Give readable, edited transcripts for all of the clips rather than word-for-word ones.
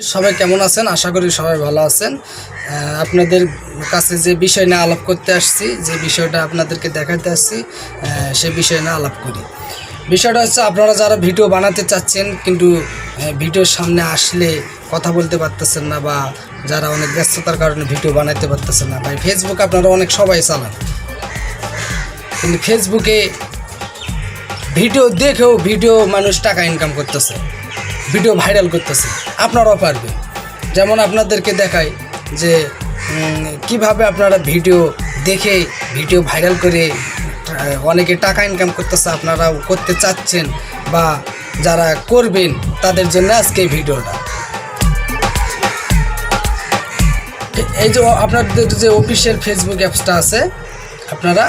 সবাই কেমন আছেন? আশা করি সবাই ভালো আছেন। আপনাদের কাছে যে বিষয় নিয়ে আলাপ করতে আসছি, যে বিষয়টা আপনাদেরকে দেখাতে আসছি, সে বিষয় নিয়ে আলাপ করি। বিষয়টা হচ্ছে, আপনারা যারা ভিডিও বানাতে চাচ্ছেন কিন্তু ভিডিওর সামনে আসলে কথা বলতে পারতেছেন না, বা যারা অনেক ব্যস্ততার কারণে ভিডিও বানাতে পারতেছেন না, ভাই ফেসবুক আপনারা অনেক সবাই চালান, কিন্তু ফেসবুকে ভিডিও দেখেও মানুষ টাকা ইনকাম করতেছে, ভিডিও ভাইরাল করতেছে। আপনারাও পারবেন। যেমন আপনাদেরকে দেখাই যে কিভাবে আপনারা ভিডিও দেখে ভিডিও ভাইরাল করে অনেকে টাকা ইনকাম করতেছে। আপনারাও করতে চাচ্ছেন বা যারা করবেন তাদের জন্য আজকে এই ভিডিওটা। এই যে আপনাদের যে অফিসিয়াল ফেসবুক অ্যাপসটা আছে, আপনারা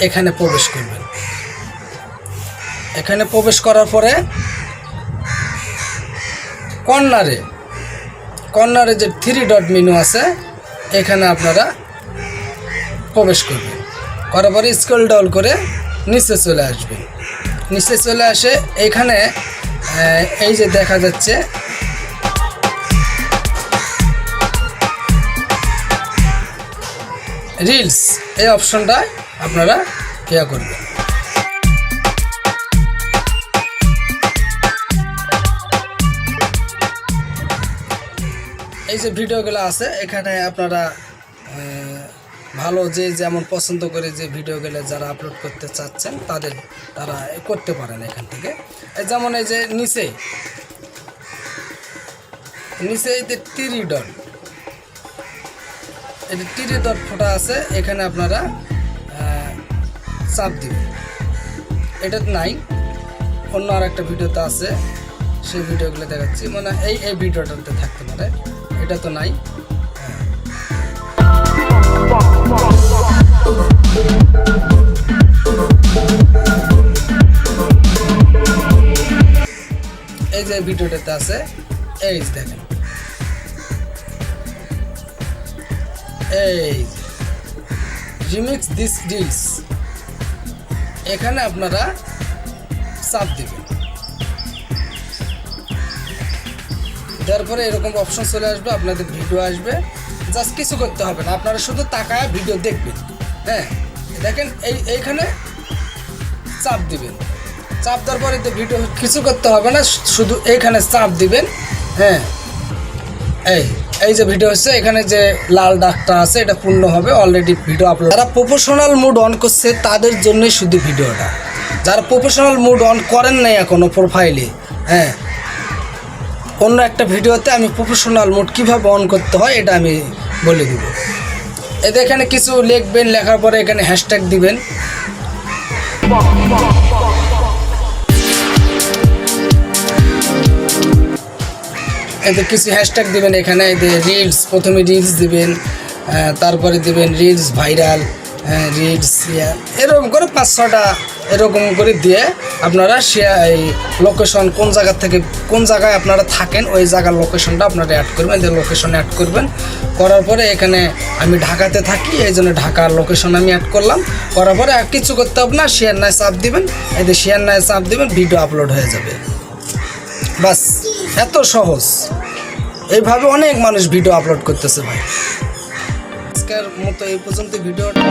এখানে প্রবেশ করবেন। এখানে প্রবেশ করার পরে কর্নারে যে 3 ডট মেনু আছে, এখানে আপনারা প্রবেশ করবেন। করার পরে স্ক্রল ডাউন করে নিচে চলে আসবেন। নিচে চলে আসে এখানে এই যে দেখা যাচ্ছে রিলস, এই অপশনটা আপনারা ইয়া করবেন। এই যে ভিডিওগুলো আছে, এখানে আপনারা ভালো যে যেমন পছন্দ করে যে ভিডিওগুলো যারা আপলোড করতে চাচ্ছেন তারা করতে পারেন এখান থেকে। যেমন এই যে নিচে এই যে 3 ডট, এই যে 3 ডট ফোটা আছে, এখানে আপনারা চাপ দিবেন। এটা নাই, অন্য আর একটা ভিডিওতে আছে, সেই ভিডিওগুলো দেখাচ্ছি। মানে এই ভিডিওটাতে থাকতে পারে, এটা তো নাই। এই যে ভিডিওটাতে আছে, এই দেখেন, এই রিমিক্স দিস রিলস, এখানে আপনারা চাপ দিবেন। তারপরে এরকম অপশন চলে আসবে, আপনাদের ভিডিও আসবে। জাস্ট কিছু করতে হবে না, আপনারা শুধু তাকায় ভিডিও দেখবেন। হ্যাঁ, দেখেন এইখানে চাপ দিবেন। চাপ দেওয়ার পরে ভিডিও কিছু করতে হবে না, শুধু এইখানে চাপ দিবেন। হ্যাঁ, এই যে ভিডিও হচ্ছে, এখানে যে লাল দাগটা আছে, এটা পূর্ণ হবে, অলরেডি ভিডিও আপলোড। যারা প্রফেশনাল মুড অন করছে তাদের জন্যই শুধু ভিডিওটা। যারা প্রফেশনাল মুড অন করেন নাই এখনো প্রোফাইলে, হ্যাঁ, অন্য একটা ভিডিওতে আমি প্রফেশনাল মোড কীভাবে অন করতে হয় এটা আমি বলে দিব। এতে এখানে কিছু লিখবেন, লেখার পরে এখানে হ্যাশট্যাগ দিবেন। এতে কিছু হ্যাশট্যাগ দিবেন এখানে। এতে রিলস, প্রথমে রিলস দিবেন, তারপরে দিবেন রিলস ভাইরাল, রিলস এরকম করে 5-6টা এরকম করে দিয়ে আপনারা এই লোকেশন, কোন জায়গায় আপনারা থাকেন ওই জায়গার লোকেশনটা আপনারা অ্যাড করবেন। যে লোকেশন অ্যাড করবেন, করার পরে এখানে আমি ঢাকাতে থাকি, এই জন্য ঢাকার লোকেশন আমি অ্যাড করলাম। করার পরে আর কিছু করতে হবে না, শেয়ার নাই চাপ দিবেন। এতে শেয়ার নাই চাপ দিবেন, ভিডিও আপলোড হয়ে যাবে। বাস, এত সহজ। এইভাবে অনেক মানুষ ভিডিও আপলোড করতেছে ভাই। আজকের মতো এই পর্যন্ত ভিডিওটা।